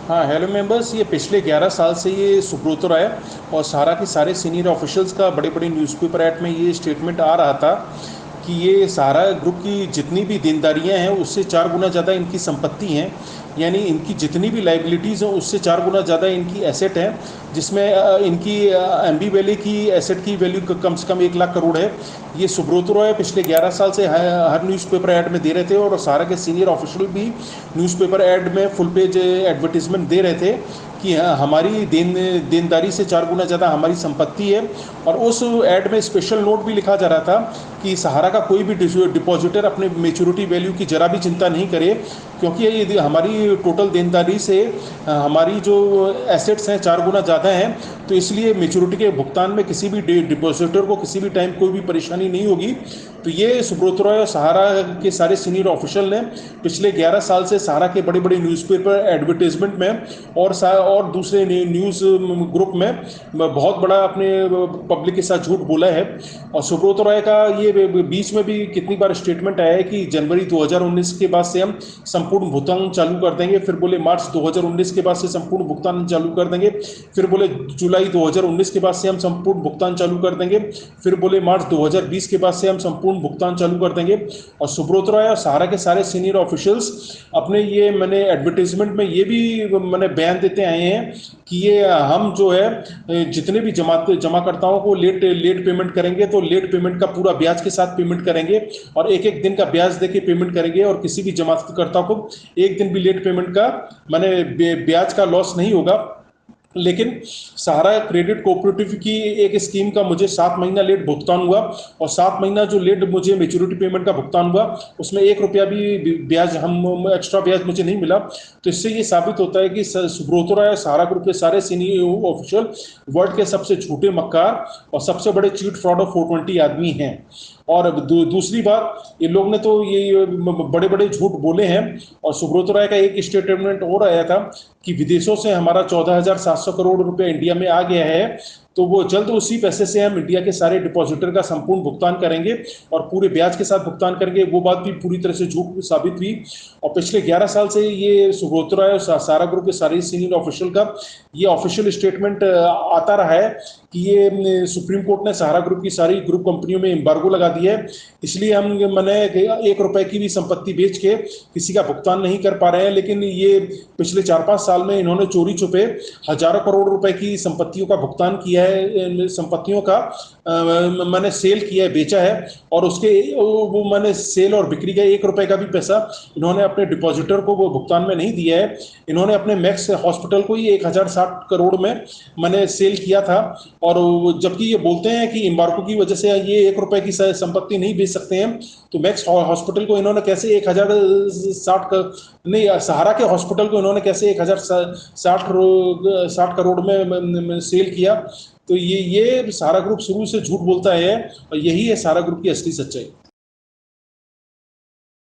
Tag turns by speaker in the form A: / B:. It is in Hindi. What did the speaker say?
A: हाँ हेलो मेंबर्स, ये पिछले 11 साल से ये सुब्रत राय और सारा के सारे सीनियर ऑफिशियल्स का बड़े बड़े न्यूज़पेपर ऐड में ये स्टेटमेंट आ रहा था कि ये सारा ग्रुप की जितनी भी देनदारियां हैं उससे 4 गुना ज़्यादा इनकी संपत्ति हैं। यानी इनकी जितनी भी लाइबिलिटीज़ हैं उससे 4 गुना ज़्यादा इनकी एसेट है, जिसमें इनकी एम्बी वैली की एसेट की वैल्यू कम से कम 1 लाख करोड़ है। ये सुब्रत रॉय पिछले 11 साल से हर न्यूज़पेपर ऐड में दे रहे थे और सारा के सीनियर ऑफिशियल भी न्यूज़पेपर ऐड में फुल पेज एडवर्टीजमेंट दे रहे थे कि हमारी देनदारी से 4 गुना ज़्यादा हमारी संपत्ति है। और उस ऐड में स्पेशल नोट भी लिखा जा रहा था कि सहारा का कोई भी डिपॉजिटर अपने मेच्योरिटी वैल्यू की जरा भी चिंता नहीं करे, क्योंकि ये हमारी टोटल देनदारी से हमारी जो एसेट्स हैं 4 गुना ज़्यादा हैं। तो इसलिए मेच्योरिटी के भुगतान में किसी भी डिपॉजिटर को किसी भी टाइम कोई भी परेशानी नहीं होगी। तो ये सुब्रत रॉय और सहारा के सारे सीनियर ऑफिशियल ने पिछले 11 साल से सहारा के बड़े बड़े न्यूज़पेपर एडवर्टीजमेंट में और दूसरे न्यूज़ ग्रुप में बहुत बड़ा अपने पब्लिक के साथ झूठ बोला है। और सुब्रत रॉय का ये बीच में भी कितनी बार स्टेटमेंट आया है कि जनवरी 2019 के बाद से हम संपूर्ण भुगतान चालू कर देंगे, फिर बोले मार्च 2019 के बाद से संपूर्ण भुगतान चालू कर देंगे, फिर बोले जुलाई 2019 के बाद से हम संपूर्ण भुगतान चालू कर देंगे, फिर बोले मार्च 2020 के बाद से हम संपूर्ण भुगतान चालू कर देंगे। और सुब्रत रॉय और सहारा के सारे सीनियर ऑफिशियल्स अपने ये मैंने एडवर्टीजमेंट में ये भी मैंने बयान देते आए हैं कि ये हम जो है जितने भी जमाकर्ताओं को लेट पेमेंट करेंगे तो लेट पेमेंट का पूरा ब्याज के साथ पेमेंट करेंगे और एक एक दिन का ब्याज देके पेमेंट करेंगे, और किसी भी जमाकर्ता को एक दिन भी लेट पेमेंट का मैंने ब्याज का लॉस नहीं होगा। लेकिन सहारा क्रेडिट कोऑपरेटिव की एक स्कीम का मुझे 7 महीना लेट भुगतान हुआ, और 7 महीना जो लेट मुझे मेच्योरिटी पेमेंट का भुगतान हुआ उसमें 1 रुपया भी ब्याज एक्स्ट्रा ब्याज मुझे नहीं मिला। तो इससे ये साबित होता है कि सुब्रत रॉय सहारा ग्रुप के सारे सीनियर ऑफिशियल वर्ल्ड के सबसे झूठे मक्कार और सबसे बड़े चीट फ्रॉड ऑफ 420 आदमी हैं। और दूसरी बात, ये लोग ने तो ये बड़े बड़े झूठ बोले हैं। और सुब्रत राय का एक स्टेटमेंट और आया था कि विदेशों से हमारा 14,700 करोड़ रुपए इंडिया में आ गया है, तो वो जल्द उसी पैसे से हम इंडिया के सारे डिपॉजिटर का संपूर्ण भुगतान करेंगे और पूरे ब्याज के साथ भुगतान करेंगे। वो बात भी पूरी तरह से झूठ साबित हुई। और पिछले 11 साल से ये सुब्रत राय और सहारा ग्रुप के सारे सीनियर ऑफिशियल का ये ऑफिशियल स्टेटमेंट आता रहा है कि ये सुप्रीम कोर्ट ने सहारा ग्रुप की सारी ग्रुप कंपनियों में एम्बार्गो लगा दिया है, इसलिए हम मैंने 1 रुपए की भी संपत्ति बेच के किसी का भुगतान नहीं कर पा रहे हैं। लेकिन ये पिछले 4-5 साल में इन्होंने चोरी छुपे हजारों करोड़ रुपए की संपत्तियों का भुगतान किया है, संपत्तियों का मैंने सेल किया है, बेचा है, और उसके वो मैंने सेल और बिक्री का 1 रुपए का भी पैसा इन्होंने अपने डिपॉजिटर को वो भुगतान में नहीं दिया है। इन्होंने अपने मैक्स हॉस्पिटल को ही 1060 करोड़ में मैंने सेल किया था, और जबकि ये बोलते हैं कि एम्बार्गो की वजह से ये 1 रुपए की संपत्ति नहीं बेच सकते हैं। तो मैक्स हॉस्पिटल को इन्होंने कैसे 1060 नहीं, सहारा के हॉस्पिटल को इन्होंने कैसे 1060 करोड़ में सेल किया। तो ये सहारा ग्रुप शुरू से झूठ बोलता है, और यही है सहारा ग्रुप की असली सच्चाई।